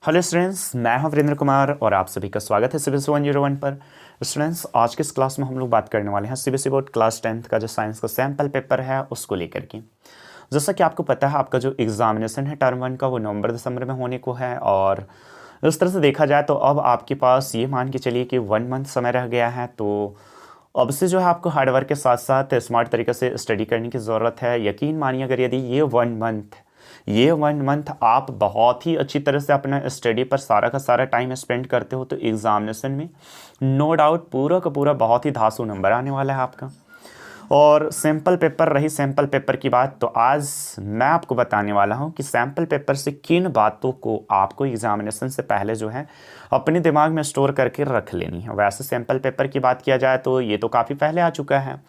Hello students, मैं हूं वीरेंद्र कुमार और आप सभी का स्वागत है CBSE 101 पर। स्टूडेंट्स, आज के इस क्लास में हम लोग बात करने वाले हैं CBSE बोर्ड क्लास 10th का जो साइंस का सैम्पल पेपर है उसको लेकर के। जैसा कि आपको पता है, आपका जो एग्जामिनेशन है टर्म 1 का वो नवंबर दिसंबर में होने को है। और इस तरह से देखा जाए तो अब आपके पास ये मान के चलिए कि 1 मंथ समय रह गया है। तो अब से जो है आपको हार्डवर्क के साथ साथ स्मार्ट तरीके से स्टडी करने की ज़रूरत है। यकीन मानिए, अगर यदि ये वन मंथ आप बहुत ही अच्छी तरह से अपना स्टडी पर सारा का सारा टाइम स्पेंड करते हो तो एग्जामिनेशन में नो डाउट पूरा का पूरा बहुत ही धांसू नंबर आने वाला है आपका। और सैम्पल पेपर रही सैम्पल पेपर की बात, तो आज मैं आपको बताने वाला हूं कि सैम्पल पेपर से किन बातों को आपको एग्जामिनेशन से पहले जो है अपने दिमाग में स्टोर करके रख लेनी है। वैसे सैम्पल पेपर की बात किया जाए तो ये तो काफ़ी पहले आ चुका है,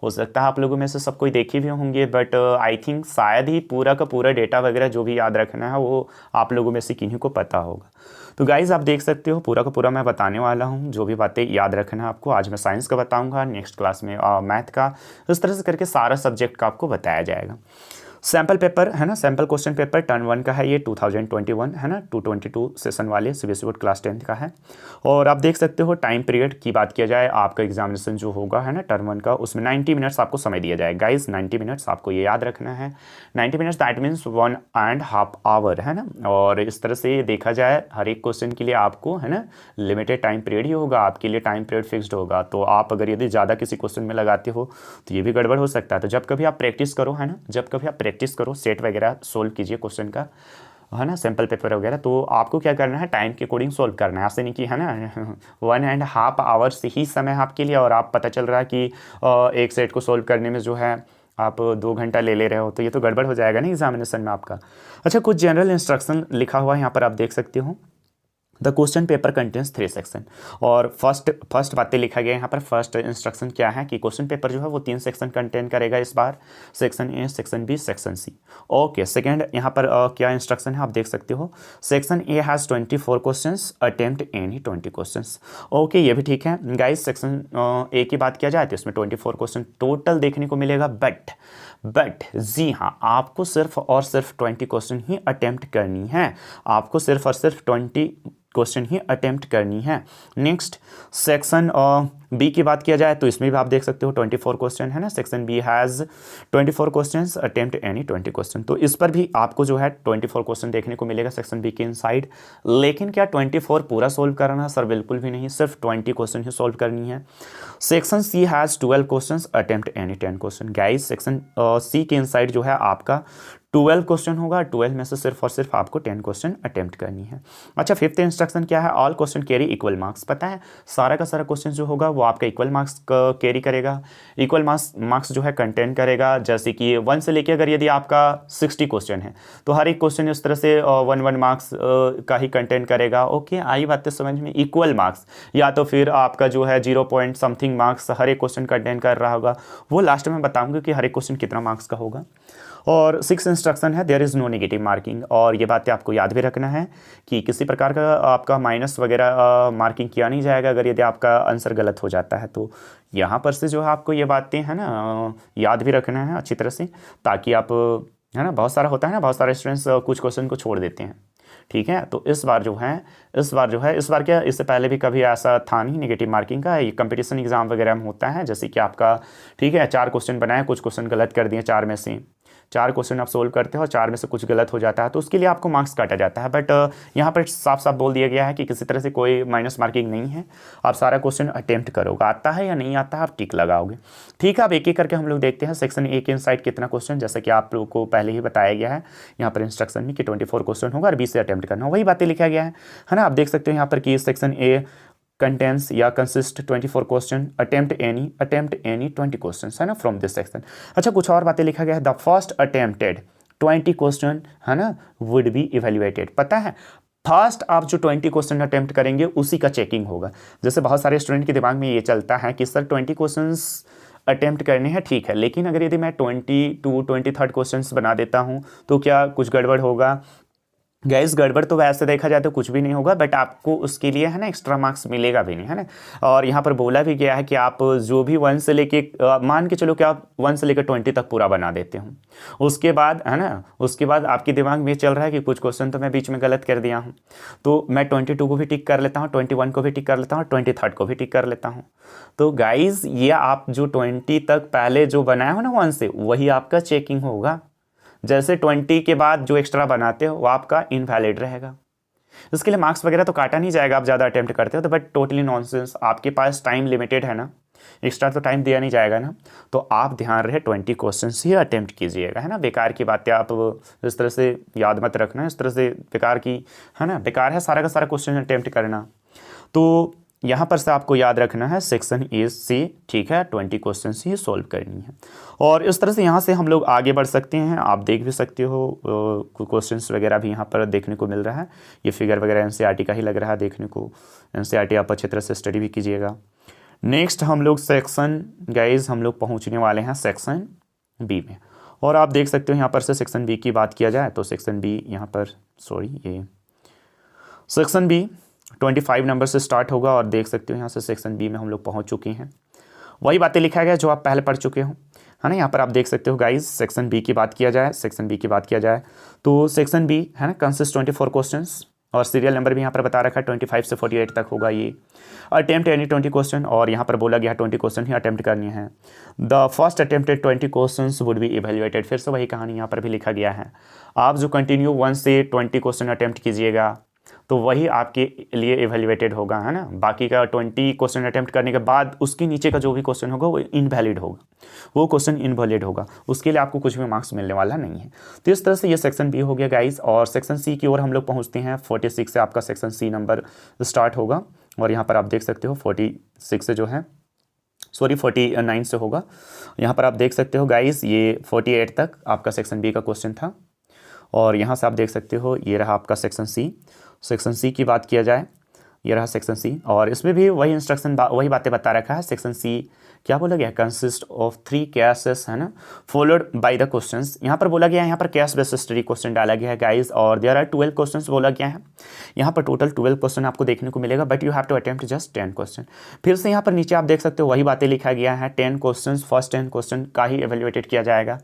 हो सकता है आप लोगों में से सब कोई देखे भी होंगे, बट आई थिंक शायद ही पूरा का पूरा डेटा वगैरह जो भी याद रखना है वो आप लोगों में से किन्हीं को पता होगा। तो गाइज़, आप देख सकते हो पूरा का पूरा मैं बताने वाला हूँ। जो भी बातें याद रखना है आपको, आज मैं साइंस का बताऊँगा, नेक्स्ट क्लास में मैथ का, इस तरह से करके सारा सब्जेक्ट का आपको बताया जाएगा। सैम्पल पेपर है ना, सैम्पल क्वेश्चन पेपर टर्म 1 का है, ये 2021 है ना, 222 सेशन वाले CBSE बोर्ड क्लास 10th का है। और आप देख सकते हो टाइम पीरियड की बात किया जाए, आपका एग्जामिनेशन जो होगा है ना टर्म 1 का, उसमें 90 मिनट्स आपको समय दिया जाएगा। गाइज 90 मिनट्स आपको ये याद रखना है। 90 मिनट्स दैट मीन्स 1.5 आवर है ना। और इस तरह से देखा जाए हर एक क्वेश्चन के लिए आपको है ना लिमिटेड टाइम पीरियड ही होगा, आपके लिए टाइम पीरियड फिक्स्ड होगा। तो आप अगर यदि ज़्यादा किसी क्वेश्चन में लगाते हो तो ये भी गड़बड़ हो सकता है। तो जब कभी आप प्रैक्टिस करो है ना, जब कभी आप प्रैक्टिस करो, सेट वगैरह सोल्व कीजिए क्वेश्चन का है ना, सैम्पल पेपर वगैरह, तो आपको क्या करना है, टाइम के अकॉर्डिंग सोल्व करना है। ऐसे नहीं कि है ना 1.5 आवर्स ही समय है आपके लिए और आप पता चल रहा है कि एक सेट को सोल्व करने में जो है आप 2 घंटा ले रहे हो, तो ये तो गड़बड़ हो जाएगा ना एग्जामिनेशन में आपका। अच्छा, कुछ जनरल इंस्ट्रक्शन लिखा हुआ है यहाँ पर, आप देख सकते हो। The question paper contains 3 section. और फर्स्ट बातें लिखा गया यहाँ पर। फर्स्ट इंस्ट्रक्शन क्या है कि क्वेश्चन पेपर जो है वो 3 सेक्शन कंटेन करेगा इस बार, section A, section B, section C. Okay, second यहाँ पर क्या इंस्ट्रक्शन है आप देख सकते हो। Section A has 24 questions, attempt any 20 questions. Okay, ये भी ठीक है गाइस। सेक्शन ए की बात किया जाए तो इसमें 24 क्वेश्चन टोटल देखने को मिलेगा, बट जी हाँ, आपको सिर्फ और सिर्फ 20 क्वेश्चन ही अटेम्प्ट करनी है। आपको सिर्फ और सिर्फ 20 क्वेश्चन ही अटेम्प्ट करनी है। नेक्स्ट सेक्शन बी की बात किया जाए तो इसमें भी आप देख सकते हो 24 क्वेश्चन है ना। Section B has 24 questions, attempt any 20 question. तो इस पर भी आपको जो है 24 क्वेश्चन देखने को मिलेगा सेक्शन बी के इनसाइड। लेकिन क्या 24 पूरा सोल्व करना है सर? बिल्कुल भी नहीं, सिर्फ 20 क्वेश्चन ही सोल्व करनी है। Section C has 12 question, attempt any 10 question. Guys, section C के इनसाइड जो है आपका 12 क्वेश्चन होगा, 12 में से सिर्फ और सिर्फ आपको 10 क्वेश्चन अटेम्प्ट करनी है। अच्छा, फिफ्थ इंस्ट्रक्शन क्या है? All question carry equal marks. पता है सारा का सारा क्वेश्चन जो होगा वो आपका इक्वल मार्क्स कैरी करेगा, इक्वल मार्क्स जो है कंटेन करेगा। जैसे कि 1 से लेके अगर यदि आपका 60 क्वेश्चन है तो हर एक क्वेश्चन इस तरह से 1 मार्क्स का ही कंटेन करेगा। ओके, आई बातें समझ में? इक्वल मार्क्स या तो फिर आपका जो है 0 पॉइंट समथिंग मार्क्स हर एक क्वेश्चन कंटेन कर रहा होगा। वो लास्ट में बताऊंगा कि हर एक क्वेश्चन कितना मार्क्स का होगा। और 6 इंस्ट्रक्शन है, there is no negative marking. और ये बातें आपको याद भी रखना है कि किसी प्रकार का आपका माइनस वगैरह मार्किंग किया नहीं जाएगा अगर यदि आपका आंसर गलत हो जाता है। तो यहाँ पर से जो है आपको ये बातें है ना याद भी रखना है अच्छी तरह से, ताकि आप है ना, बहुत सारा होता है ना, बहुत सारे स्टूडेंट्स कुछ क्वेश्चन को छोड़ देते हैं। ठीक है, तो इस बार क्या, इससे पहले भी कभी ऐसा था नहीं नेगेटिव मार्किंग का। ये कंपटीशन एग्जाम वगैरह में होता है, जैसे कि आपका ठीक है 4 क्वेश्चन बनाए, कुछ क्वेश्चन गलत कर दिए, 4 में से 4 क्वेश्चन आप सोल्व करते हो और 4 में से कुछ गलत हो जाता है तो उसके लिए आपको मार्क्स काटा जाता है। बट यहाँ पर साफ साफ बोल दिया गया है कि किसी तरह से कोई माइनस मार्किंग नहीं है। आप सारा क्वेश्चन अटेम्प्ट करोगे, आता है या नहीं आता है आप टिक लगाओगे। ठीक है, अब एक एक करके हम लोग देखते हैं। सेक्शन ए के इनसाइड कितना क्वेश्चन, जैसा कि आप लोगों को पहले ही बताया गया है यहाँ पर इंस्ट्रक्शन में कि 24 क्वेश्चन होगा और 20 से अटेम्प्ट करना, वही बातें लिखा गया है ना। आप देख सकते हो यहाँ पर कि सेक्शन ए कंटेंस या consist 24 question, attempt any 20 question है ना फ्रॉम दिस सेक्शन। अच्छा, कुछ और बातें लिखा गया है। द फर्स्ट अटेम्प्टेड 20 क्वेश्चन है ना वुड बी इवेल्युएटेड। पता है फर्स्ट आप जो 20 क्वेश्चन अटेम्प्ट करेंगे उसी का चेकिंग होगा। जैसे बहुत सारे स्टूडेंट के दिमाग में ये चलता है कि सर 20 क्वेश्चंस अटेम्प्ट करने हैं, ठीक है, लेकिन अगर यदि मैं 22 23 क्वेश्चंस बना देता हूँ तो क्या कुछ गड़बड़ होगा? गैस गड़बड़ तो वैसे देखा जाए तो कुछ भी नहीं होगा, बट आपको उसके लिए है ना एक्स्ट्रा मार्क्स मिलेगा भी नहीं, है ना। और यहाँ पर बोला भी गया है कि आप जो भी 1 से लेके मान के चलो कि आप 1 से लेकर 20 तक पूरा बना देते हो, उसके बाद है ना, उसके बाद आपके दिमाग में चल रहा है कि कुछ क्वेश्चन तो मैं बीच में गलत कर दिया हूँ, तो मैं 22 को भी टिक कर लेता हूँ, 21 को भी टिक कर लेता हूँ, 23 को भी टिक कर लेता हूँ। तो गाइज ये आप जो 20 तक पहले जो बनाया हो ना 1 से, वही आपका चेकिंग होगा। जैसे 20 के बाद जो एक्स्ट्रा बनाते हो वो आपका इनवैलिड रहेगा। इसके लिए मार्क्स वगैरह तो काटा नहीं जाएगा आप ज़्यादा अटेम्प्ट करते हो तो, बट टोटली नॉनसेंस। आपके पास टाइम लिमिटेड है ना, एक्स्ट्रा तो टाइम दिया नहीं जाएगा ना, तो आप ध्यान रहे 20 क्वेश्चन ही अटेम्प्ट कीजिएगा, है ना। बेकार की बातें आप इस तरह से याद मत रखना, इस तरह से बेकार की, है ना, बेकार है सारा का सारा क्वेश्चन अटेम्प्ट करना। तो यहाँ पर से आपको याद रखना है सेक्शन ए से, ठीक है, 20 क्वेश्चन ही सॉल्व करनी है। और इस तरह से यहाँ से हम लोग आगे बढ़ सकते हैं। आप देख भी सकते हो क्वेश्चंस वगैरह भी यहाँ पर देखने को मिल रहा है। ये फिगर वगैरह एनसीईआरटी का ही लग रहा है देखने को। एनसीईआरटी आप अच्छी तरह से स्टडी भी कीजिएगा। नेक्स्ट हम लोग सेक्शन गाइज हम लोग पहुँचने वाले हैं सेक्शन बी में। और आप देख सकते हो यहाँ पर से सेक्शन बी की बात किया जाए तो सेक्शन बी यहाँ पर ये सेक्शन बी 25 नंबर से स्टार्ट होगा। और देख सकते हो यहाँ से सेक्शन बी में हम लोग पहुँच चुके हैं। वही बातें लिखा गया जो आप पहले पढ़ चुके हो, है ना। यहाँ पर आप देख सकते हो गाइज सेक्शन बी की बात किया जाए, सेक्शन बी की बात किया जाए तो सेक्शन बी है ना कंसिस्ट 24 क्वेश्चंस। और सीरियल नंबर भी यहाँ पर बता रखा है 25 से 48 तक होगा ये। अटेम्प्ट एनी 20 क्वेश्चन, और यहाँ पर बोला गया 20 क्वेश्चन ही अटेम्प्ट करनी है। The first attempted 20 question would be evaluated. फिर से वही कहानी यहाँ पर भी लिखा गया है। आप जो कंटिन्यू 1 से 20 क्वेश्चन अटेम्प्ट कीजिएगा तो वही आपके लिए इवेल्युएटेड होगा, है ना। बाकी का 20 क्वेश्चन अटेम्प्ट करने के बाद उसके नीचे का जो भी क्वेश्चन होगा वो इनवैलिड होगा, वो क्वेश्चन इनवैलिड होगा, उसके लिए आपको कुछ भी मार्क्स मिलने वाला नहीं है। तो इस तरह से ये सेक्शन बी हो गया गाइस। और सेक्शन सी की ओर हम लोग पहुँचते हैं। 46 से आपका सेक्शन सी नंबर स्टार्ट होगा। और यहाँ पर आप देख सकते हो 46 से जो है 49 से होगा। यहाँ पर आप देख सकते हो गाइस ये 48 तक आपका सेक्शन बी का क्वेश्चन था। और यहाँ से आप देख सकते हो ये रहा आपका सेक्शन सी। सेक्शन सी की बात किया जाए, ये रहा सेक्शन सी। और इसमें भी वही इंस्ट्रक्शन वही बातें बता रखा है। सेक्शन सी क्या बोला गया, कंसिस्ट ऑफ 3 केसेस, है ना, फॉलोड बाय द क्वेश्चंस। यहाँ पर बोला गया है, यहाँ पर केस बेस्ड स्टडी क्वेश्चन डाला गया है गाइस। और देयर आर 12 क्वेश्चंस बोला गया है। यहाँ पर टोटल 12 क्वेश्चन आपको देखने को मिलेगा, but you have to attempt just 10 question. फिर से यहाँ पर नीचे आप देख सकते हो वही बातें लिखा गया है। 10 क्वेश्चन, फर्स्ट 10 क्वेश्चन का ही एवेल्युएटेड किया जाएगा।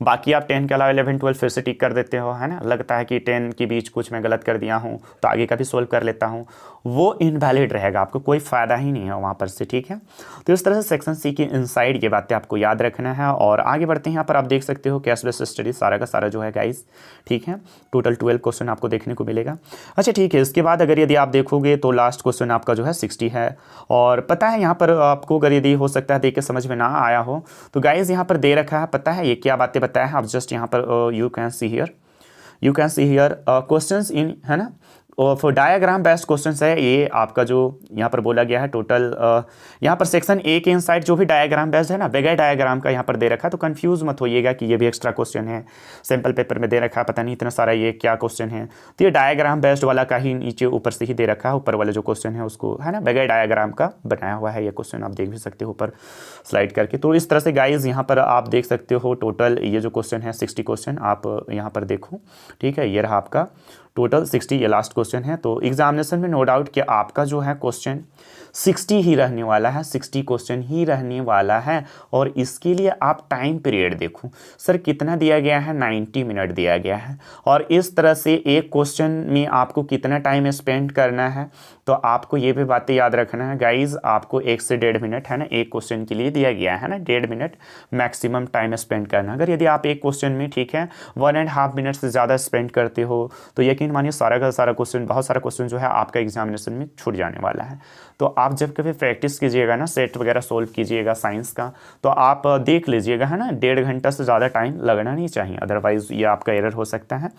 बाकी आप 10 के अलावा 11 12 फिर से टिक कर देते हो, है ना। लगता है कि 10 के बीच कुछ मैं गलत कर दिया हूँ तो आगे का भी सोल्व कर लेता हूँ, वो इनवैलिड रहेगा, आपको कोई फ़ायदा ही नहीं है वहाँ पर से, ठीक है। तो इस तरह से सेक्शन सी की इनसाइड ये बातें आपको याद रखना है। और आगे बढ़ते हैं। यहाँ पर आप देख सकते हो केस बेस्ड स्टडी सारा का सारा जो है गाइस, ठीक है। टोटल 12 क्वेश्चन आपको देखने को मिलेगा। अच्छा ठीक है, इसके बाद अगर यदि आप देखोगे तो लास्ट क्वेश्चन आपका जो है 60 है। और पता है यहाँ पर आपको अगर यदि हो सकता है देख के समझ में ना आया हो तो गाइस यहाँ पर दे रखा है, पता है ये क्या बातें बताया है। आप जस्ट यहाँ पर you can see here questions in, है ना। और फॉर डायग्राम बेस्ड क्वेश्चंस है ये आपका जो यहाँ पर बोला गया है। टोटल यहाँ पर सेक्शन ए के इनसाइड जो भी डायग्राम बेस्ड है ना, बगैर डायग्राम का यहाँ पर दे रखा है, तो कंफ्यूज मत होइएगा कि ये भी एक्स्ट्रा क्वेश्चन है, सैम्पल पेपर में दे रखा है, पता नहीं इतना सारा ये क्या क्वेश्चन है। तो ये डायग्राम बेस्ड वाला का ही नीचे ऊपर से ही दे रखा है। ऊपर वाला जो क्वेश्चन है उसको, है ना, बगैर डायग्राम का बनाया हुआ है ये क्वेश्चन, आप देख भी सकते हो ऊपर स्लाइड करके। तो इस तरह से गाइज यहाँ पर आप देख सकते हो टोटल ये जो क्वेश्चन है 60 क्वेश्चन आप यहाँ पर देखो, ठीक है। ये रहा आपका टोटल 60, ये लास्ट क्वेश्चन है। तो एग्जामिनेशन में नो डाउट कि आपका जो है क्वेश्चन 60 ही रहने वाला है, 60 क्वेश्चन ही रहने वाला है। और इसके लिए आप टाइम पीरियड देखो सर कितना दिया गया है, 90 मिनट दिया गया है। और इस तरह से एक क्वेश्चन में आपको कितना टाइम स्पेंड करना है, तो आपको ये भी बातें याद रखना है गाइज। आपको 1 से 1.5 मिनट, है ना, एक क्वेश्चन के लिए दिया गया है ना, 1.5 मिनट मैक्सिमम टाइम स्पेंड करना। अगर यदि आप एक क्वेश्चन में, ठीक है, 1.5 मिनट से ज़्यादा स्पेंड करते हो तो यकीन मानिए सारा का सारा क्वेश्चन, बहुत सारा क्वेश्चन जो है आपका एग्जामिनेशन में छूट जाने वाला है। तो आप जब कभी प्रैक्टिस कीजिएगा ना, सेट वगैरह सोल्व कीजिएगा साइंस का, तो आप देख लीजिएगा, है ना, 1.5 घंटा से ज़्यादा टाइम लगना नहीं चाहिए, अदरवाइज़ ये आपका एरर हो सकता है।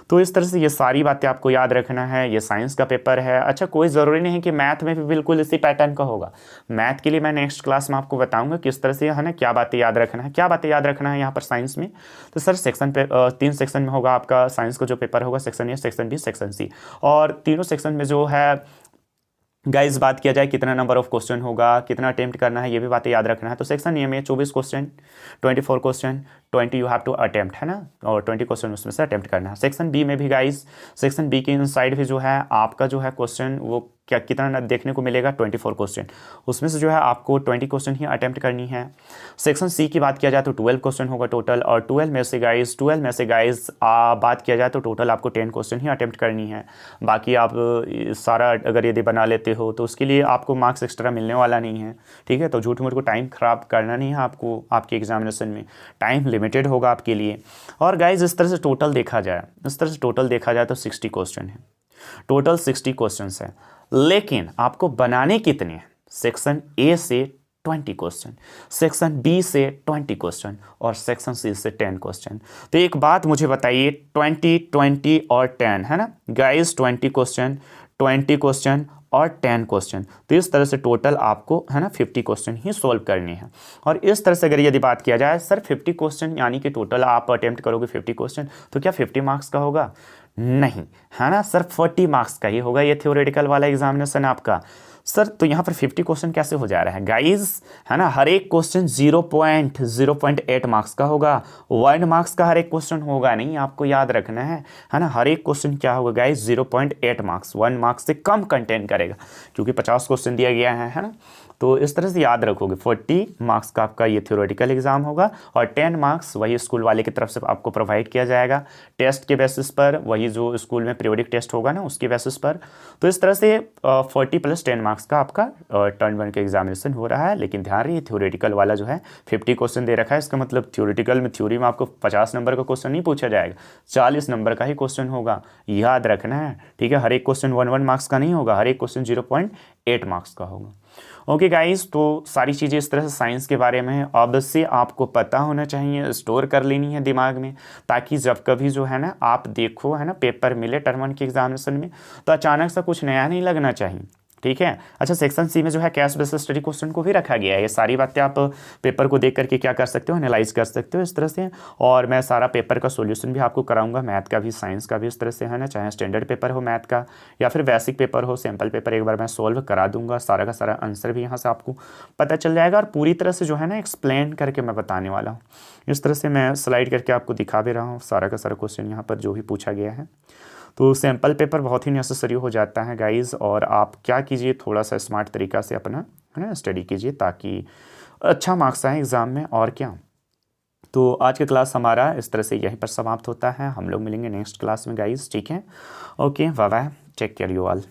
तो इस तरह से ये सारी बातें आपको याद रखना है। ये साइंस का पेपर है। अच्छा, कोई ज़रूरी नहीं है कि मैथ में भी बिल्कुल इसी पैटर्न का होगा। मैथ के लिए मैं नेक्स्ट क्लास में आपको बताऊंगा किस तरह से, है ना, क्या बातें याद रखना है, क्या बातें याद रखना है यहाँ पर साइंस में। तो सर सेक्शन पे 3 सेक्शन में होगा आपका साइंस का जो पेपर होगा, section A, section B, section C. और तीनों सेक्शन में जो है गाइस बात किया जाए कितना नंबर ऑफ क्वेश्चन होगा, कितना अटेम्प्ट करना है, ये भी बातें याद रखना है। तो सेक्शन ए में 24 question, 24 question, 20 you have to attempt, है ना, और 20 क्वेश्चन उसमें से अटेम्प्ट करना है। सेक्शन बी में भी गाइस, सेक्शन बी के इनसाइड भी जो है आपका जो है क्वेश्चन वो क्या कितना देखने को मिलेगा, 24 क्वेश्चन, उसमें से जो है आपको 20 क्वेश्चन ही अटेम्प्ट करनी है। सेक्शन सी की बात किया जाए तो 12 क्वेश्चन होगा टोटल, और 12 में से गाइस बात किया जाए तो टोटल आपको 10 क्वेश्चन ही अटेम्प्ट करनी है। बाकी आप सारा अगर यदि बना लेते हो तो उसके लिए आपको मार्क्स एक्स्ट्रा मिलने वाला नहीं है, ठीक है। तो झूठ मूठ को टाइम ख़राब करना नहीं है आपको, आपके एग्जामिनेशन में टाइम लिमिटेड होगा आपके लिए। और गाइज इस तरह से टोटल देखा जाए तो 60 क्वेश्चन है, टोटल 60 क्वेश्चन है, लेकिन आपको बनाने कितने हैं, सेक्शन ए से 20 क्वेश्चन, सेक्शन बी से 20 क्वेश्चन और सेक्शन सी से 10 क्वेश्चन। तो एक बात मुझे बताइए, 20, 20 और 10, है ना गाइस, 20 क्वेश्चन, 20 क्वेश्चन और 10 क्वेश्चन, तो इस तरह से टोटल आपको, है ना, 50 क्वेश्चन ही सोल्व करने हैं। और इस तरह से अगर यदि बात किया जाए सर 50 क्वेश्चन यानी कि टोटल आप अटेम्प्ट करोगे 50 क्वेश्चन, तो क्या 50 मार्क्स का होगा? नहीं, है ना सर, 40 मार्क्स का ही होगा ये थ्योरेटिकल वाला एग्जामिनेशन आपका। सर तो यहाँ पर 50 क्वेश्चन कैसे हो जा रहा है गाइज, है ना, हर एक क्वेश्चन 0.8 मार्क्स का होगा, 1 मार्क्स का हर एक क्वेश्चन होगा नहीं, आपको याद रखना है ना, हर एक क्वेश्चन क्या होगा गाइज, 0.8 मार्क्स, 1 मार्क्स से कम कंटेंट करेगा, क्योंकि 50 क्वेश्चन दिया गया है ना। तो इस तरह से याद रखोगे, 40 मार्क्स का आपका ये थ्योरेटिकल एग्जाम होगा और 10 मार्क्स वही स्कूल वाले की तरफ से आपको प्रोवाइड किया जाएगा टेस्ट के बेसिस पर, वही जो स्कूल में पीरियोडिक टेस्ट होगा ना उसके बेसिस पर। तो इस तरह से 40 + 10 मार्क्स का आपका टर्म 1 का एग्जामिनेशन हो रहा है। लेकिन ध्यान रखिए, थ्योरेटिकल वाला जो है 50 क्वेश्चन दे रखा है, इसका मतलब थ्योरेटिकल में, थ्योरी में आपको 50 नंबर का क्वेश्चन नहीं पूछा जाएगा, 40 नंबर का ही क्वेश्चन होगा, याद रखना है, ठीक है। हर एक क्वेश्चन 1 मार्क्स का नहीं होगा, हर एक क्वेश्चन 0.8 मार्क्स का होगा। ओके गाइस, तो सारी चीज़ें इस तरह से साइंस के बारे में ऑब्वियसली आपको पता होना चाहिए, स्टोर कर लेनी है दिमाग में, ताकि जब कभी जो है ना आप देखो, है ना, पेपर मिले टर्म 1 के एग्जामिनेशन में, तो अचानक से कुछ नया नहीं लगना चाहिए, ठीक है। अच्छा, सेक्शन सी में जो है कैश बेस्ड स्टडी क्वेश्चन को भी रखा गया है। ये सारी बातें आप पेपर को देख करके क्या कर सकते हो, एनालाइज कर सकते हो इस तरह से। और मैं सारा पेपर का सॉल्यूशन भी आपको कराऊंगा, मैथ का भी, साइंस का भी, इस तरह से, है ना, चाहे स्टैंडर्ड पेपर हो मैथ का या फिर बेसिक पेपर हो, सैम्पल पेपर एक बार मैं सॉल्व करा दूंगा, सारा का सारा आंसर भी यहाँ से आपको पता चल जाएगा और पूरी तरह से जो है ना एक्सप्लेन करके मैं बताने वाला हूँ। इस तरह से मैं स्लाइड करके आपको दिखा भी रहा हूँ सारा का सारा क्वेश्चन यहाँ पर जो भी पूछा गया है। तो सैम्पल पेपर बहुत ही नेसेसरी हो जाता है गाइस, और आप क्या कीजिए, थोड़ा सा स्मार्ट तरीक़ा से अपना, है ना, स्टडी कीजिए ताकि अच्छा मार्क्स आए एग्ज़ाम में, और क्या। तो आज का क्लास हमारा इस तरह से यहीं पर समाप्त होता है, हम लोग मिलेंगे नेक्स्ट क्लास में गाइस, ठीक है। Okay, bye bye, take care you all.